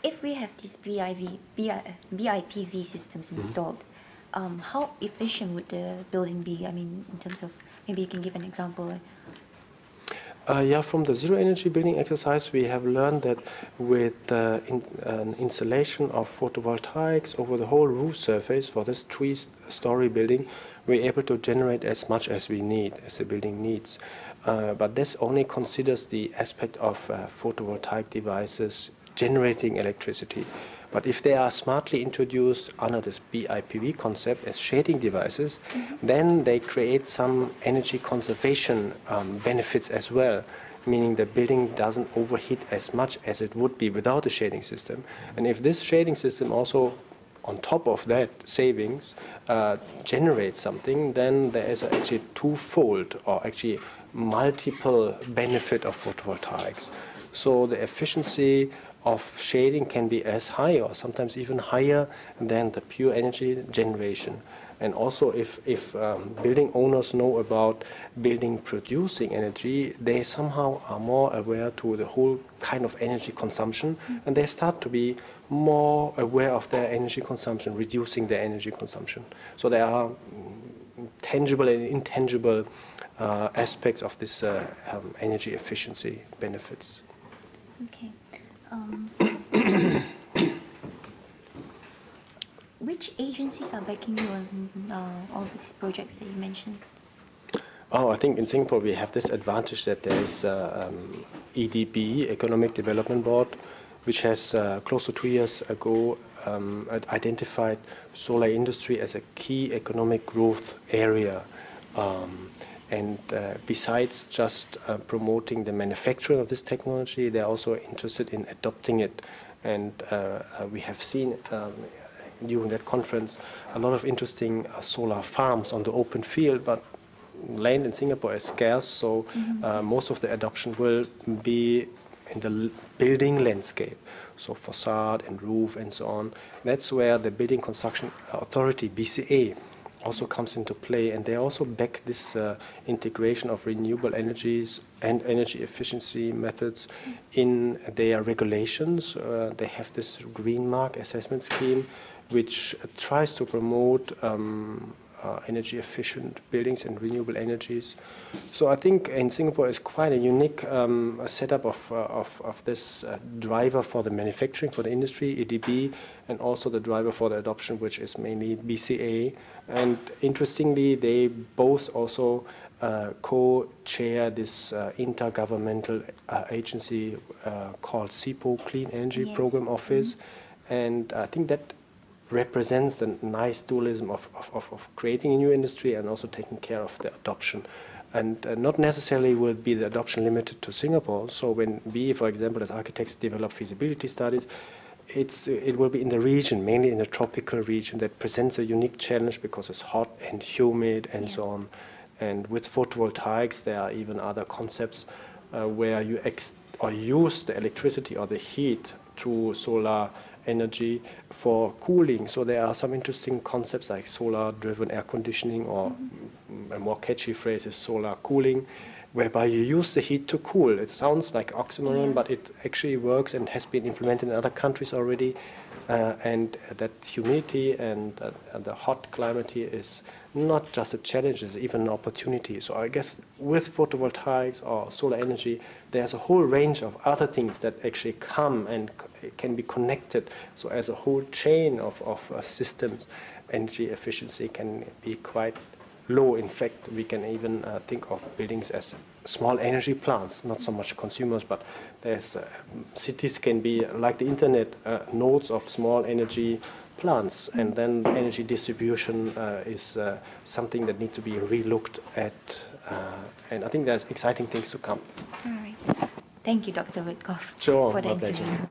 if we have these BIPV systems installed, how efficient would the building be? I mean, in terms of, maybe you can give an example. Yeah, from the zero energy building exercise, we have learned that with an installation of photovoltaics over the whole roof surface for this 3-story building, we're able to generate as much as we need, as the building needs. But this only considers the aspect of photovoltaic devices generating electricity. But if they are smartly introduced under this BIPV concept as shading devices, then they create some energy conservation benefits as well, meaning the building doesn't overheat as much as it would be without a shading system. And if this shading system also, on top of that savings, generates something, then there is actually twofold or actually multiple benefit of photovoltaics. So the efficiency of shading can be as high or sometimes even higher than the pure energy generation. And also if building owners know about building producing energy, they somehow are more aware to the whole kind of energy consumption, and they start to be more aware of their energy consumption, reducing their energy consumption. So there are tangible and intangible aspects of this energy efficiency benefits. Okay. Which agencies are backing you on all these projects that you mentioned? Oh, I think in Singapore we have this advantage that there is EDB, Economic Development Board, which has close to 2 years ago identified solar industry as a key economic growth area. And besides just promoting the manufacturing of this technology, they're also interested in adopting it. And we have seen during that conference a lot of interesting solar farms on the open field, but land in Singapore is scarce, so most of the adoption will be in the building landscape, so facade and roof and so on. That's where the Building Construction Authority, BCA, also comes into play, and they also back this integration of renewable energies and energy efficiency methods in their regulations. They have this green mark assessment scheme which tries to promote energy efficient buildings and renewable energies. So I think in Singapore is quite a unique setup of this driver for the manufacturing, for the industry, EDB, and also the driver for the adoption, which is mainly BCA. And interestingly, they both also co-chair this intergovernmental agency called CEPO, Clean Energy Program Office. And I think that represents the nice dualism of creating a new industry and also taking care of the adoption. And not necessarily will be the adoption limited to Singapore. So when we, for example, as architects develop feasibility studies, it will be in the region, mainly in the tropical region, that presents a unique challenge because it's hot and humid and so on. And with photovoltaics, there are even other concepts where you use the electricity or the heat through solar energy for cooling. So there are some interesting concepts like solar-driven air conditioning, or a more catchy phrase is solar cooling, whereby you use the heat to cool. It sounds like oxymoron, but it actually works and has been implemented in other countries already. And that humidity and the hot climate here is not just a challenge, it's even an opportunity. So I guess with photovoltaics or solar energy, there's a whole range of other things that actually come and can be connected. So as a whole chain of systems, energy efficiency can be quite low. In fact, we can even think of buildings as small energy plants, not so much consumers, but there's cities can be like the internet, nodes of small energy plants, and then energy distribution is something that needs to be relooked at, and I think there's exciting things to come. All right. Thank you, Dr. Wittkopf, sure, for the interview. Pleasure.